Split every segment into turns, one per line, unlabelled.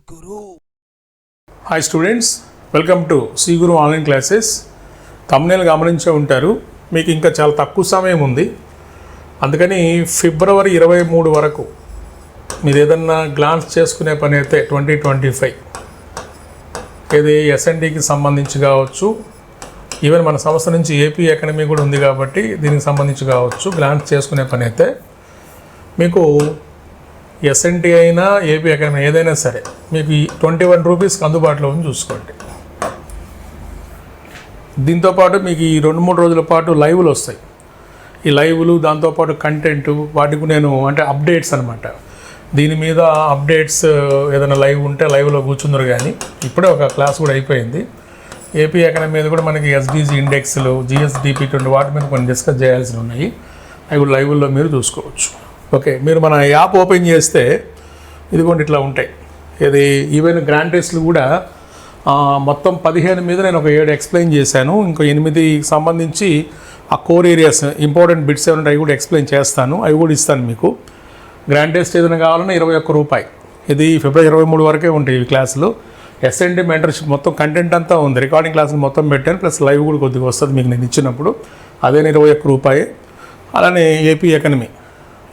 Guru.
Hi students, welcome to C Guru online classes. thumbnail గమనించే ఉంటారు. మీకు ఇంకా చాలా తక్కువ సమయం ఉంది. అందుకని ఫిబ్రవరి 23 వరకు మీరు ఏదన్నా గ్లాన్స్ చేసుకునే పని అయితే 2025 ఇది ఎస్ఎన్డికి సంబంధించి కావచ్చు, ఈవెన్ మన సంస్థ నుంచి ఏపీ ఎకనమీ కూడా ఉంది కాబట్టి దీనికి సంబంధించి కావచ్చు, గ్లాన్స్ చేసుకునే పని అయితే మీకు ఎస్ఎన్టీ అయినా ఏపీ ఎకనమీ ఏదైనా సరే మీకు ఈ 21 రూపీస్కి అందుబాటులో ఉంది, చూసుకోండి. దీంతోపాటు మీకు ఈ 2-3 రోజుల పాటు లైవ్లు వస్తాయి. ఈ లైవ్లు దాంతోపాటు కంటెంట్ వాటికి నేను అంటే అప్డేట్స్ అనమాట. దీని మీద అప్డేట్స్ ఏదైనా లైవ్ ఉంటే లైవ్లో కూర్చుందరు. కానీ ఇప్పుడే ఒక క్లాస్ కూడా అయిపోయింది. ఏపీ ఎకనమీ మీద కూడా మనకి ఎస్డిజి ఇండెక్స్లు, జిఎస్డిపి వాటి మీద కొన్ని డిస్కస్ చేయాల్సి ఉన్నాయి. అవి కూడా లైవ్లో మీరు చూసుకోవచ్చు. ఓకే, మీరు మన యాప్ ఓపెన్ చేస్తే ఇదిగోండి ఇట్లా ఉంటాయి. ఇది ఈవెన్ గ్రాండ్ టెస్ట్లు కూడా మొత్తం 15 మీద నేను ఒక 7 ఎక్స్ప్లెయిన్ చేశాను. ఇంకో 8 సంబంధించి ఆ కోర్ ఏరియాస్ ఇంపార్టెంట్ బిట్స్ ఏమైనా అవి కూడా ఎక్స్ప్లెయిన్ చేస్తాను, అవి కూడా ఇస్తాను మీకు. గ్రాండ్ టెస్ట్ ఏదైనా కావాలన్నా 21 రూపాయి. ఇది ఫిబ్రవరి 23 వరకే ఉంటాయి ఈ క్లాసులు. ఎస్ఎన్డి మెంటర్షిప్ మొత్తం కంటెంట్ అంతా ఉంది. రికార్డింగ్ క్లాసులు మొత్తం పెట్టాను, ప్లస్ లైవ్ కూడా కొద్దిగా వస్తుంది మీకు నేను ఇచ్చినప్పుడు. అదే 21 రూపాయి. అలానే ఏపీ ఎకనమీ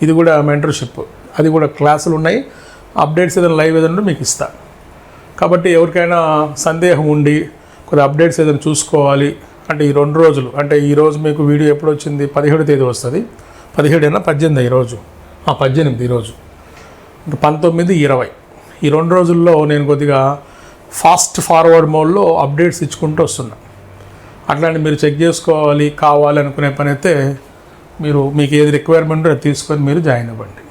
ఇది కూడా మెంటర్షిప్, అది కూడా క్లాసులు ఉన్నాయి. అప్డేట్స్ ఏదైనా లైవ్ ఏదైనా మీకు ఇస్తాను. కాబట్టి ఎవరికైనా సందేహం ఉండి కొద్దిగా అప్డేట్స్ ఏదైనా చూసుకోవాలి అంటే ఈ 2 రోజులు అంటే ఈరోజు మీకు వీడియో ఎప్పుడు వచ్చింది, 17వ తేదీ వస్తుంది. 17 అయినా 18 ఈరోజు, 18 ఈరోజు, ఇంకా 19, 20 ఈ 2 రోజుల్లో నేను కొద్దిగా ఫాస్ట్ ఫార్వర్డ్ మోడ్లో అప్డేట్స్ ఇచ్చుకుంటూ వస్తున్నా. అట్లాంటి మీరు చెక్ చేసుకోవాలి కావాలి అనుకునే పని అయితే మీకు ఏది రిక్వైర్మెంట్ అది తీసుకొని మీరు జాయిన్ అవ్వండి.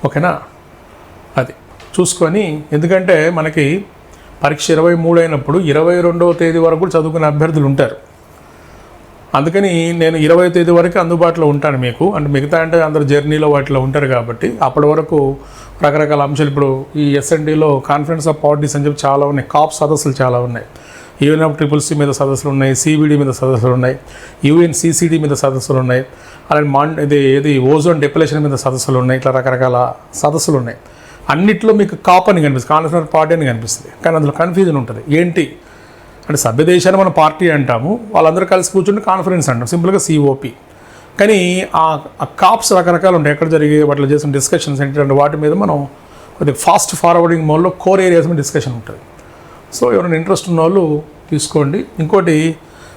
ఓకేనా, అది చూసుకొని. ఎందుకంటే మనకి పరీక్ష 23 అయినప్పుడు 22వ తేదీ వరకు కూడా చదువుకునే అభ్యర్థులు ఉంటారు. అందుకని నేను 20వ తేదీ వరకు అందుబాటులో ఉంటాను మీకు. అంటే మిగతా అంటే అందరు జర్నీలో వాటిలో ఉంటారు కాబట్టి అప్పటి వరకు రకరకాల అంశాలు. ఇప్పుడు ఈ ఎస్ఎన్డీలో కాన్ఫరెన్స్ ఆఫ్ పార్టీస్ అని చెప్పి చాలా ఉన్నాయి, కాప్ సదస్సులు చాలా ఉన్నాయి. UNFCCC మీద సదస్సులు ఉన్నాయి, CBD మీద సదస్సులు ఉన్నాయి, UNCCD మీద సదస్సులు ఉన్నాయి, అలాంటి ఏది ఓజోన్ డిప్లేషన్ మీద సదస్సులు ఉన్నాయి. ఇట్లా రకరకాల సదస్సులు ఉన్నాయి. అన్నిట్లో మీకు కాప్ అని కనిపిస్తుంది, కాన్ఫరెన్స్ పార్టీ అని కనిపిస్తుంది. కానీ అందులో కన్ఫ్యూజన్ ఉంటుంది. ఏంటి అంటే సభ్య దేశాన్ని మనం పార్టీ అంటాము, వాళ్ళందరూ కలిసి కూర్చుంటే కాన్ఫరెన్స్ అంటాం, సింపుల్గా COP. కానీ ఆ కాప్స్ రకరకాలు ఉంటాయి. ఎక్కడ జరిగే వాటిలో చేసిన డిస్కషన్స్ ఏంటంటే వాటి మీద మనం కొద్దిగా ఫాస్ట్ ఫార్వర్డింగ్ మోడ్లో కోర్ ఏరియాస్ మీద డిస్కషన్ ఉంటుంది. సో ఎవరైనా ఇంట్రెస్ట్ ఉన్న వాళ్ళు తీసుకోండి. ఇంకోటి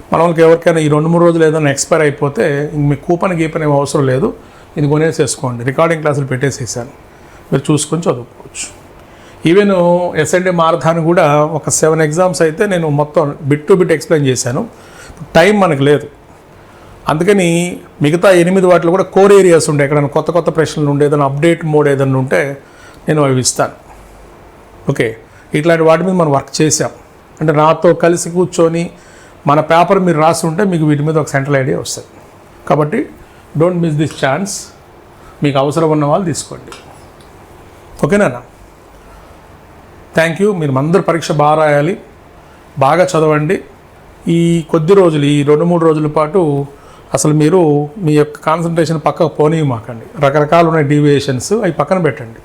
మన వాళ్ళకి ఎవరికైనా ఈ 2-3 రోజులు ఏదైనా ఎక్స్పైర్ అయిపోతే ఇంక మీకు కూపన్ ఏం అవసరం లేదు, ఇది కొనేసేసుకోండి. రికార్డింగ్ క్లాసులు పెట్టేసేసాను, మీరు చూసుకొని చదువుకోవచ్చు. ఈవెన్ ఎస్ఎన్డి మారథాన్ కూడా ఒక 7 ఎగ్జామ్స్ అయితే నేను మొత్తం బిట్ టు బిట్ ఎక్స్ప్లెయిన్ చేశాను. టైం మనకు లేదు, అందుకని మిగతా 8 వాటిలో కూడా కోర్ ఏరియాస్ ఉండే ఎక్కడైనా కొత్త ప్రశ్నలు ఉండే ఏదైనా అప్డేట్ మోడ్ ఏదైనా ఉంటే నేను అవి ఇస్తాను. ఓకే, ఇట్లాంటి వాటి మీద మనం వర్క్ చేసాం అంటే నాతో కలిసి కూర్చొని మన పేపర్ మీరు రాసి ఉంటే మీకు వీటి మీద ఒక సెంట్రల్ ఐడియా వస్తుంది. కాబట్టి డోంట్ మిస్ దిస్ ఛాన్స్. మీకు అవసరం ఉన్న వాళ్ళు తీసుకోండి. ఓకేనా, థ్యాంక్ యూ. మీరు అందరూ పరీక్ష బాగా రాయాలి, బాగా చదవండి. ఈ కొద్ది రోజులు ఈ 2-3 రోజుల పాటు అసలు మీరు మీ యొక్క కాన్సన్ట్రేషన్ పక్కకు పోనీయమాకండి. రకరకాలు ఉన్నాయి డీవియేషన్స్, అవి పక్కన పెట్టండి.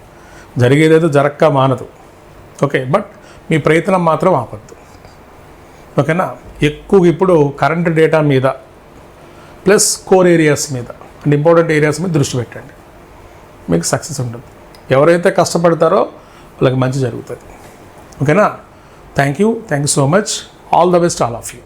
జరిగేదేదో జరక్క మానదు. ఓకే, బట్ మీ ప్రయత్నం మాత్రం ఆపద్దు. ఓకేనా, ఎక్కువ ఇప్పుడు కరెంట్ డేటా మీద ప్లస్ కోర్ ఏరియాస్ మీద అంటే ఇంపార్టెంట్ ఏరియాస్ మీద దృష్టి పెట్టండి, మీకు సక్సెస్ ఉంటుంది. ఎవరైతే కష్టపడతారో వాళ్ళకి మంచి జరుగుతుంది. ఓకేనా, thank you so much. All the best all of you.